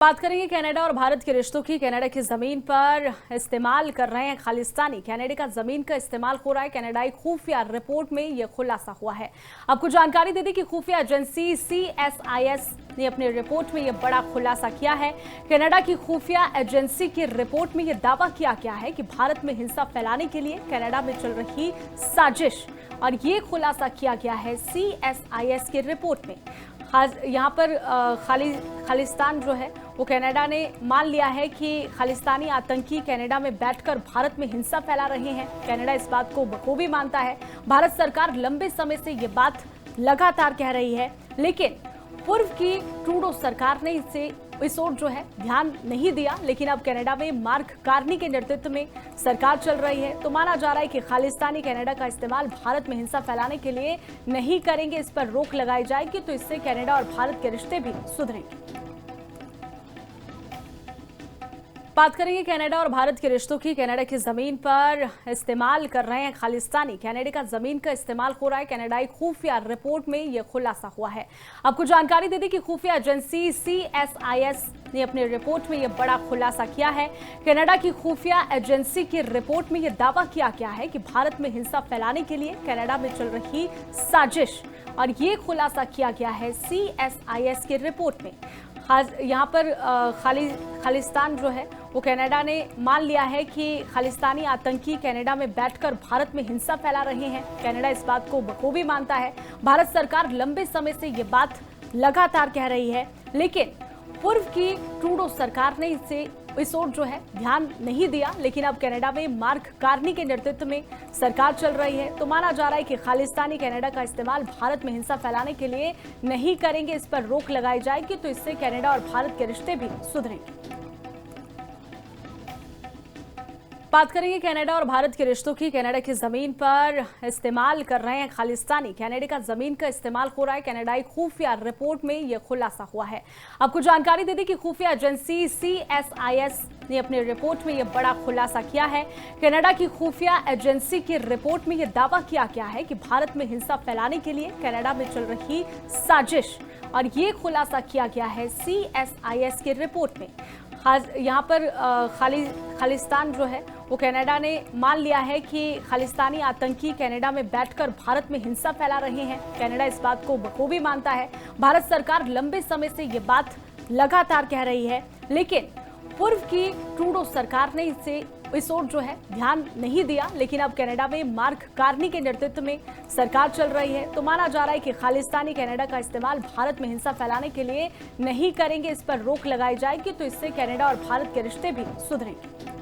बात करेंगे कनाडा और भारत के रिश्तों की। कनाडा की जमीन पर इस्तेमाल कर रहे हैं खालिस्तानी। कनाडा का जमीन का इस्तेमाल हो रहा है। कनाडाई खुफिया रिपोर्ट में यह खुलासा हुआ है। आपको जानकारी दे दी कि खुफिया एजेंसी CSIS ने अपनी रिपोर्ट में यह बड़ा खुलासा किया है। कनाडा की खुफिया एजेंसी की रिपोर्ट में यह दावा किया गया है कि भारत में हिंसा फैलाने के लिए कनाडा में चल रही साजिश, और ये खुलासा किया गया है CSIS की रिपोर्ट में। यहाँ पर खालिस्तान जो है वो कनाडा ने मान लिया है कि खालिस्तानी आतंकी कनाडा में बैठकर भारत में हिंसा फैला रहे हैं। कनाडा इस बात को बखूबी मानता है। भारत सरकार लंबे समय से ये बात लगातार कह रही है, लेकिन पूर्व की ट्रूडो सरकार ने इस ओर जो है ध्यान नहीं दिया। लेकिन अब कनाडा में मार्क कार्नी के नेतृत्व में सरकार चल रही है, तो माना जा रहा है कि खालिस्तानी कनाडा का इस्तेमाल भारत में हिंसा फैलाने के लिए नहीं करेंगे। इस पर रोक लगाई जाएगी, तो इससे कनाडा और भारत के रिश्ते भी सुधरेंगे। बात करेंगे कनाडा और भारत के रिश्तों की। कनाडा की जमीन पर इस्तेमाल कर रहे हैं खालिस्तानी। कनाडा का जमीन का इस्तेमाल हो रहा है। कनाडाई खुफिया रिपोर्ट में यह खुलासा हुआ है। आपको जानकारी दे दी कि खुफिया एजेंसी CSIS ने अपनी रिपोर्ट में यह बड़ा खुलासा किया है। कनाडा की खुफिया एजेंसी की रिपोर्ट में यह दावा किया गया है कि भारत में हिंसा फैलाने के लिए कनाडा में चल रही साजिश, और ये खुलासा किया गया है CSIS की रिपोर्ट में। यहाँ पर खालिस्तान जो है वो कनाडा ने मान लिया है कि खालिस्तानी आतंकी कनाडा में बैठकर भारत में हिंसा फैला रहे हैं। कनाडा इस बात को बखूबी मानता है। भारत सरकार लंबे समय से ये बात लगातार कह रही है, लेकिन पूर्व की ट्रूडो सरकार ने इस ओर जो है ध्यान नहीं दिया। लेकिन अब कनाडा में मार्क कार्नी के नेतृत्व में सरकार चल रही है, तो माना जा रहा है कि खालिस्तानी कनाडा का इस्तेमाल भारत में हिंसा फैलाने के लिए नहीं करेंगे। इस पर रोक लगाई जाएगी, तो इससे कनाडा और भारत के रिश्ते भी सुधरेंगे। बात करेंगे कनाडा और भारत के रिश्तों की। कनाडा की जमीन पर इस्तेमाल कर रहे हैं खालिस्तानी। कनाडा का जमीन का इस्तेमाल हो रहा है। कनाडाई खुफिया रिपोर्ट में यह खुलासा हुआ है। आपको जानकारी दे दी कि खुफिया एजेंसी CSIS ने अपनी रिपोर्ट में यह बड़ा खुलासा किया है। कनाडा की खुफिया एजेंसी की रिपोर्ट में यह दावा किया गया है कि भारत में हिंसा फैलाने के लिए कनाडा में चल रही साजिश, और ये खुलासा किया गया है CSIS की रिपोर्ट में। यहाँ पर खालिस्तान जो है वो कनाडा ने मान लिया है कि खालिस्तानी आतंकी कनाडा में बैठकर भारत में हिंसा फैला रहे हैं। कनाडा इस बात को बखूबी मानता है। भारत सरकार लंबे समय से ये बात लगातार कह रही है, लेकिन पूर्व की ट्रूडो सरकार ने इस ओर जो है ध्यान नहीं दिया। लेकिन अब कनाडा में मार्क कार्नी के नेतृत्व में सरकार चल रही है, तो माना जा रहा है कि खालिस्तानी कनाडा का इस्तेमाल भारत में हिंसा फैलाने के लिए नहीं करेंगे। इस पर रोक लगाई जाएगी, तो इससे कनाडा और भारत के रिश्ते भी सुधरेंगे।